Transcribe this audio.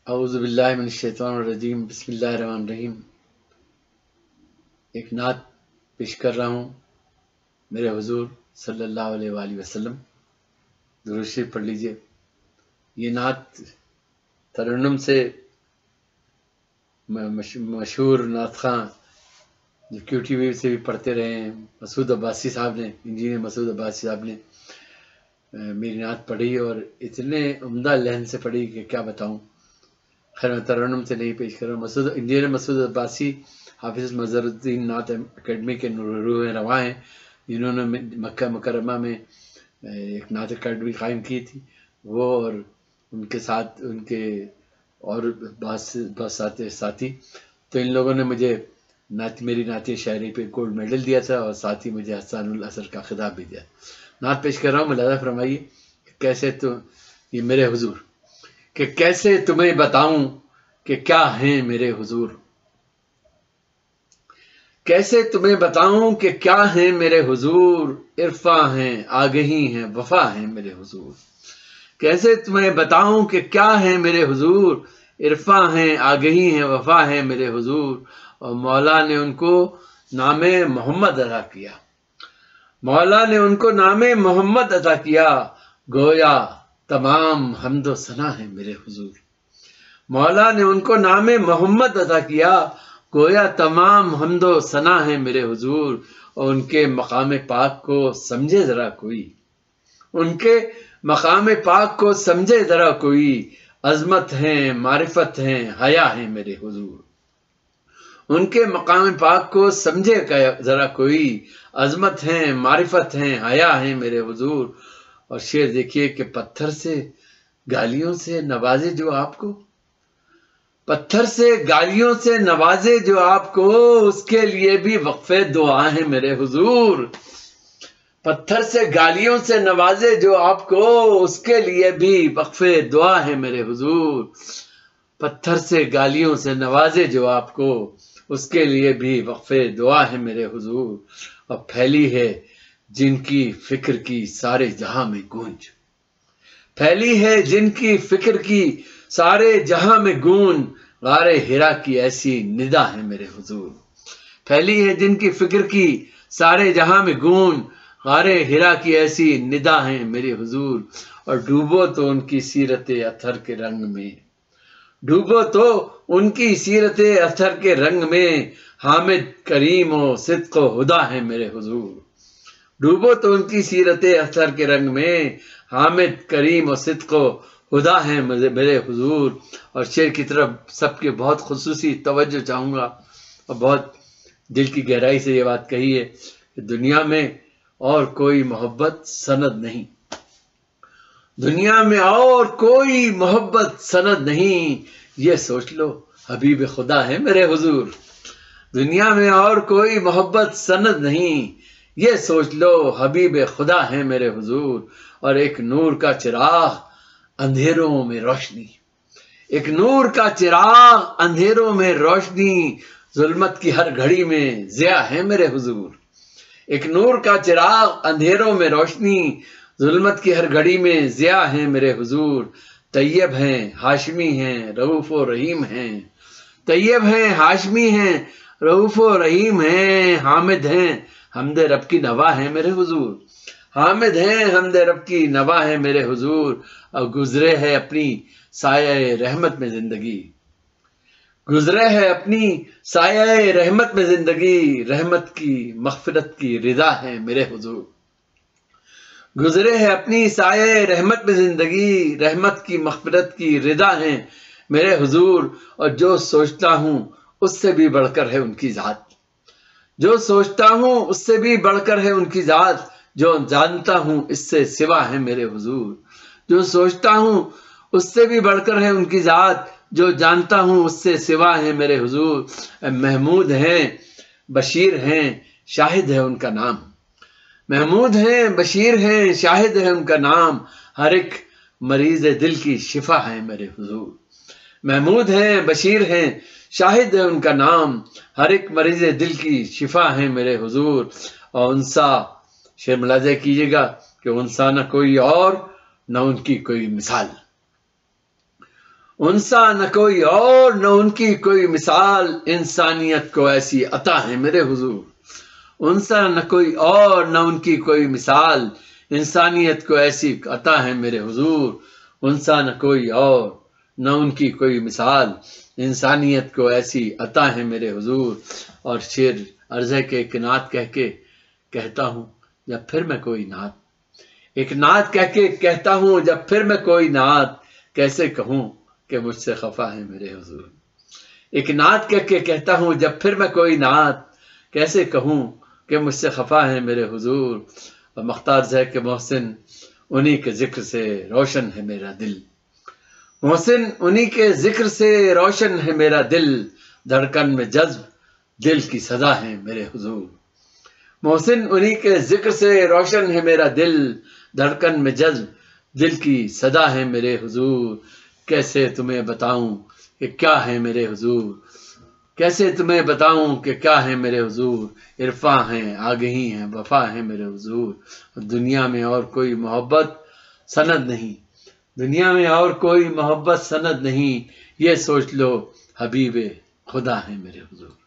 اعوذ باللہ من الشیطان الرجیم، بسم اللہ الرحمن الرحیم۔ ایک نعت پیش کر رہا ہوں میرے حضور صلی اللہ علیہ وآلہ وسلم، درود شریف پڑھ لیجئے۔ یہ نعت ترنم سے مشہور نعت خواں جو کیو ٹی وی سے بھی پڑھتے رہے ہیں، مسعود عباسی صاحب نے، انجینئر مسعود عباسی صاحب نے میری نعت پڑھی اور اتنے عمدہ لہن سے پڑھی کہ کیا بتاؤں۔ خیر میں ترنم سے نہیں پیش کر رہا ہوں۔ انجینئر مسعود عباسی حافظ مظہر الدین نعت اکیڈمی کے روح رواں ہیں، جنہوں نے مکہ مکرمہ میں ایک نعت اکیڈمی قائم کی تھی۔ وہ اور ان کے ساتھ ان کے اور بہت ساتھی، تو ان لوگوں نے مجھے میری نعت شاعری پہ گولڈ میڈل دیا تھا اور ساتھ ہی مجھے حسان الاثر کا خطاب بھی دیا۔ نعت پیش کر رہا ہوں، ملاحظہ فرمائیے کہ کیسے تو یہ میرے حضور، کہ کیسے تمہیں بتاؤں کہ کیا ہیں میرے حضور، کیسے تمہیں بتاؤں کہ کیا ہیں میرے حضور، عرفاں ہیں آگہی ہیں وفا ہیں میرے حضور۔ کیسے تمہیں بتاؤں کہ کیا ہیں میرے حضور، عرفاں ہیں آگہی ہیں وفا ہیں میرے حضور۔ اور مولا نے ان کو نام محمد عطا کیا، مولا نے ان کو نام محمد عطا کیا، گویا تمام حمد و ثنا ہے میرے حضور۔ مولا نے ان کو نام محمد عطا کیا، گویا تمام حمد و ثنا ہے میرے حضور۔ اور ان کے مقام پاک کو سمجھے ذرا کوئی، ان کے مقام پاک کو سمجھے ذرا کوئی، عظمت ہیں معرفت ہیں حیا ہے میرے حضور۔ ان کے مقام پاک کو سمجھے ذرا کوئی، عظمت ہیں معرفت ہیں حیا ہے میرے حضور۔ اور شعر دیکھیے کہ پتھر سے گالیوں سے نوازے جو آپ کو، پتھر سے گالیوں سے نوازے جو آپ کو، اس کے لیے بھی وقفے دعا ہے میرے حضور۔ پتھر سے گالیوں سے نوازے جو آپ کو، اس کے لیے بھی وقفے دعا ہے میرے حضور۔ پتھر سے گالیوں سے نوازے جو آپ کو، اس کے لیے بھی وقفے دعا ہے میرے حضور۔ اور پھیلی ہے جن کی فکر کی سارے جہاں میں گونج، پھیلی ہے جن کی فکر کی سارے جہاں میں گونج، غار ہرا کی ایسی ندا ہے میرے حضور۔ پھیلی ہے جن کی فکر کی سارے جہاں میں گونج، غار ہرا کی ایسی ندا ہے میرے حضور۔ اور ڈوبو تو ان کی سیرت اطہر کے رنگ میں، ڈوبو تو ان کی سیرت اطہر کے رنگ میں، حامد کریم و صدق و ہدا ہے میرے حضور۔ ڈوبو تو ان کی سیرت اطہر کے رنگ میں، حامد کریم و صدق و ہدا ہے میرے حضور۔ اور شعر کی طرف سب کے بہت خصوصی توجہ چاہوں گا، اور بہت دل کی گہرائی سے یہ بات کہی ہے کہ دنیا میں اور کوئی محبت سند نہیں، دنیا میں اور کوئی محبت سند نہیں، یہ سوچ لو حبیب خدا ہے میرے حضور۔ دنیا میں اور کوئی محبت سند نہیں، یہ سوچ لو حبیب خدا ہے میرے حضور۔ اور ایک نور کا چراغ اندھیروں میں روشنی، ایک نور کا چراغ اندھیروں میں روشنی، ظلمت کی ہر گھڑی میں ضیاء ہے میرے حضور۔ ایک نور کا چراغ اندھیروں میں روشنی، ظلمت کی ہر گھڑی میں ضیاء ہے میرے حضور۔ طیب ہیں ہاشمی ہیں رؤوف و رحیم ہیں، طیب ہیں ہاشمی ہیں رؤوف و رحیم ہیں، حامد ہیں حمد رب کی نوا ہے میرے حضور، حامد ہیں حمد رب کی نوا ہے میرے حضور۔ اور گزرے ہے اپنی سایہ رحمت میں زندگی، گزرے ہے اپنی سایہ رحمت میں زندگی، رحمت کی مغفرت کی رضا ہے میرے حضور۔ گزرے ہے اپنی سایہ رحمت میں زندگی، رحمت کی مغفرت کی رضا ہے میرے حضور۔ اور جو سوچتا ہوں اس سے بھی بڑھ کر ہے ان کی ذات، جو سوچتا ہوں اس سے بھی بڑھ کر ہے ان کی ذات، جو جانتا ہوں اس سے سوا ہے میرے حضور۔ جو سوچتا ہوں اس سے بھی بڑھ کر ہے ان کی ذات، جو جانتا ہوں اس سے سوا ہے میرے حضور۔ محمود ہیں بشیر ہیں شاہد ہے ان کا نام، محمود ہیں بشیر ہیں شاہد ہے ان کا نام، ہر ایک مریض دل کی شفا ہے میرے حضور۔ محمود ہیں بشیر ہیں شاہد ہے ان کا نام، ہر ایک مریض دل کی شفا ہے میرے حضور۔ اور انسا شعر ملاحظہ کیجیے گا کہ انسا نہ کوئی اور نہ ان کی کوئی مثال، انسا نہ کوئی اور نہ ان کی کوئی مثال، انسانیت کو ایسی عطا ہے میرے حضور۔ انسا نہ کوئی اور نہ ان کی کوئی مثال، انسانیت کو ایسی عطا ہے میرے حضور۔ انسا نہ کوئی اور نہ ان کی کوئی مثال، انسانیت کو ایسی عطا ہے میرے حضور۔ اور شعر عرض ہے کہ ایک نعت کہہ کے کہتا ہوں جب پھر میں کوئی نعت، ایک نعت کہہ کے کہتا ہوں جب پھر میں کوئی نعت، کیسے کہوں کہ مجھ سے خفا ہے میرے حضور۔ ایک نعت کہہ کے کہتا ہوں جب پھر میں کوئی نعت، کیسے کہوں کہ مجھ سے خفا ہے میرے حضور۔ اور مختار ہے کہ محسن انہی کے ذکر سے روشن ہے میرا دل، محسن انہی کے ذکر سے روشن ہے میرا دل، دھڑکن میں جذب دل کی صدا ہے میرے حضور۔ محسن انہی کے ذکر سے روشن ہے میرا دل، دھڑکن میں جذب دل کی صدا ہے میرے حضور۔ کیسے تمہیں بتاؤں کہ کیا ہے میرے حضور، کیسے تمہیں بتاؤں کہ کیا ہے میرے حضور، عرفاں ہیں آگہی ہیں وفا ہے میرے حضور۔ دنیا میں اور کوئی محبت سند نہیں، دنیا میں اور کوئی محبت سند نہیں، یہ سوچ لو حبیب خدا ہے میرے حضور۔